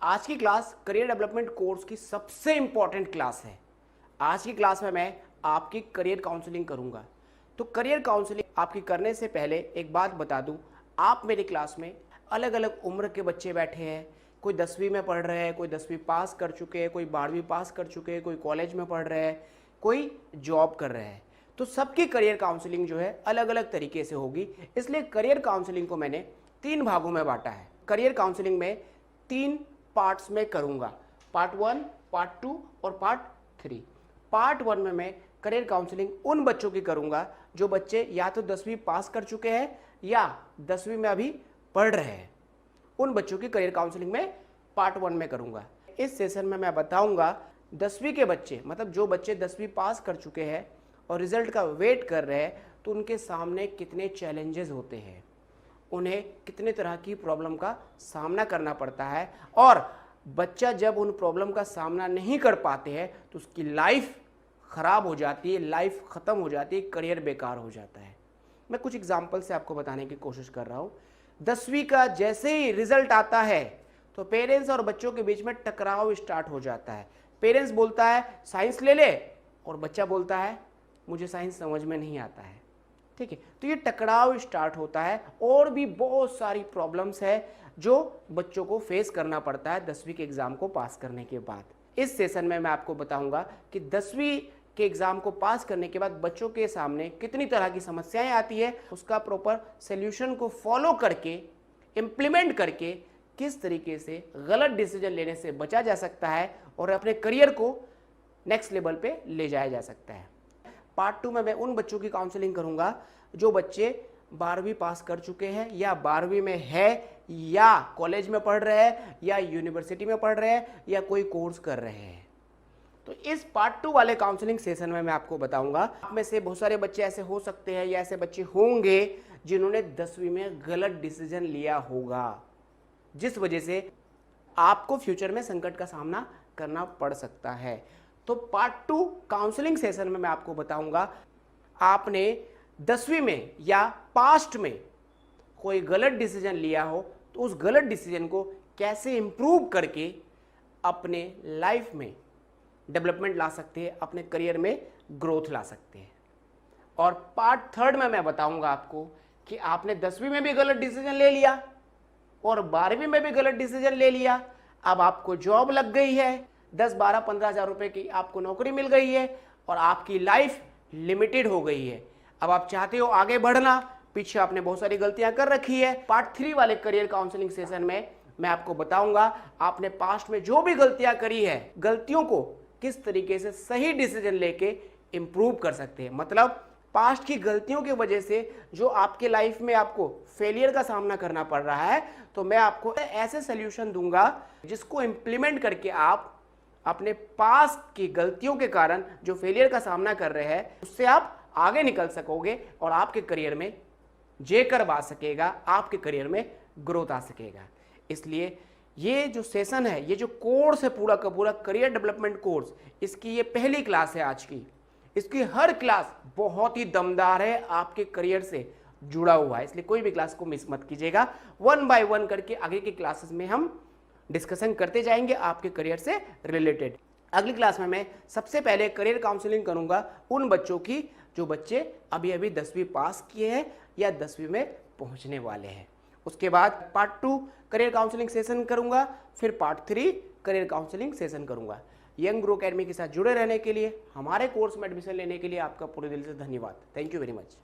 आज की class career development course की सबसे इंपॉर्टेंट क्लास है। आज की क्लास में मैं आपकी करियर काउंसलिंग करूंगा। तो करियर काउंसलिंग आपकी करने से पहले एक बात बता दूं, आप मेरी क्लास में अलग अलग उम्र के बच्चे बैठे हैं। कोई 10वीं में पढ़ रहे हैं, कोई 10वीं पास कर चुके हैं, कोई 12वीं पास कर चुके हैं, कोई कॉलेज में पढ़ रहे हैं, कोई जॉब कर रहे हैं। तो सबकी करियर काउंसलिंग जो है अलग अलग तरीके से होगी। इसलिए करियर काउंसलिंग को मैंने 3 भागों में बांटा है। करियर काउंसलिंग में 3 पार्ट्स में करूंगा, पार्ट 1, पार्ट 2 और पार्ट 3। पार्ट 1 में मैं करियर काउंसलिंग उन बच्चों की करूंगा जो बच्चे या तो 10वीं पास कर चुके हैं या 10वीं में अभी पढ़ रहे हैं। उन बच्चों की करियर काउंसलिंग में पार्ट 1 में करूंगा। इस सेशन में मैं बताऊंगा 10वीं के बच्चे, मतलब जो बच्चे 10वीं पास कर चुके हैं और रिजल्ट का वेट कर रहे हैं, तो उनके सामने कितने चैलेंजेस होते हैं, उन्हें कितने तरह की प्रॉब्लम का सामना करना पड़ता है, और बच्चा जब उन प्रॉब्लम का सामना नहीं कर पाते हैं तो उसकी लाइफ खराब हो जाती है, लाइफ खत्म हो जाती है, करियर बेकार हो जाता है। मैं कुछ एग्जांपल से आपको बताने की कोशिश कर रहा हूँ। 10वीं का जैसे ही रिजल्ट आता है तो पेरेंट्स और बच्चों के बीच में टकराव स्टार्ट हो जाता है। पेरेंट्स बोलता है साइंस ले ले और बच्चा बोलता है मुझे साइंस समझ में नहीं आता है। ठीक है, तो ये टकराव स्टार्ट होता है। और भी बहुत सारी प्रॉब्लम्स है जो बच्चों को फेस करना पड़ता है 10वीं के एग्जाम को पास करने के बाद। इस सेशन में मैं आपको बताऊंगा कि 10वीं के एग्जाम को पास करने के बाद बच्चों के सामने कितनी तरह की समस्याएं आती है, उसका प्रॉपर सोल्यूशन को फॉलो करके, इम्प्लीमेंट करके किस तरीके से गलत डिसीजन लेने से बचा जा सकता है और अपने करियर को नेक्स्ट लेवल पे ले जाया जा सकता है। पार्ट 2 में मैं उन बच्चों की काउंसलिंग करूंगा जो बच्चे 12वीं पास कर चुके हैं या 12वीं में है या कॉलेज में पढ़ रहे हैं या यूनिवर्सिटी में पढ़ रहे हैं या कोई कोर्स कर रहे हैं। तो इस पार्ट 2 वाले काउंसलिंग सेशन में मैं आपको बताऊंगा, आप में से बहुत सारे बच्चे ऐसे हो सकते हैं या ऐसे बच्चे होंगे जिन्होंने 10वीं में गलत डिसीजन लिया होगा, जिस वजह से आपको फ्यूचर में संकट का सामना करना पड़ सकता है। तो पार्ट 2 काउंसलिंग सेशन में मैं आपको बताऊंगा, आपने 10वीं में या पास्ट में कोई गलत डिसीजन लिया हो तो उस गलत डिसीजन को कैसे इंप्रूव करके अपने लाइफ में डेवलपमेंट ला सकते हैं, अपने करियर में ग्रोथ ला सकते हैं। और पार्ट 3 में मैं बताऊंगा आपको कि आपने 10वीं में भी गलत डिसीजन ले लिया और 12वीं में भी गलत डिसीजन ले लिया, अब आपको जॉब लग गई है, 10, 12, 15 हज़ार रुपए की आपको नौकरी मिल गई है और आपकी लाइफ लिमिटेड हो गई है। अब आप चाहते हो आगे बढ़ना, पीछे आपने बहुत सारी गलतियां कर रखी है। पार्ट 3 वाले करियर काउंसलिंग सेशन में मैं आपको बताऊंगा आपने पास्ट में जो भी गलतियां करी है, गलतियों को किस तरीके से सही डिसीजन लेके इंप्रूव कर सकते हैं। मतलब पास्ट की गलतियों की वजह से जो आपके लाइफ में आपको फेलियर का सामना करना पड़ रहा है, तो मैं आपको ऐसे सोल्यूशन दूंगा जिसको इंप्लीमेंट करके आप अपने पास्ट की गलतियों के कारण जो फेलियर का सामना कर रहे हैं उससे आप आगे निकल सकोगे और आपके करियर में जय करवा सकेगा, आपके करियर में ग्रोथ आ सकेगा। इसलिए ये जो सेशन है, ये जो कोर्स है पूरा का पूरा करियर डेवलपमेंट कोर्स, इसकी ये पहली क्लास है आज की। इसकी हर क्लास बहुत ही दमदार है, आपके करियर से जुड़ा हुआ है, इसलिए कोई भी क्लास को मिस मत कीजिएगा। 1 बाय 1 करके आगे की क्लासेस में हम डिस्कशन करते जाएंगे आपके करियर से रिलेटेड। अगली क्लास में मैं सबसे पहले करियर काउंसलिंग करूंगा उन बच्चों की जो बच्चे अभी अभी 10वीं पास किए हैं या 10वीं में पहुंचने वाले हैं। उसके बाद पार्ट 2 करियर काउंसलिंग सेशन करूंगा, फिर पार्ट 3 करियर काउंसलिंग सेशन करूंगा। यंग ग्रो अकेडमी के साथ जुड़े रहने के लिए, हमारे कोर्स में एडमिशन लेने के लिए आपका पूरे दिल से धन्यवाद। Thank you very much.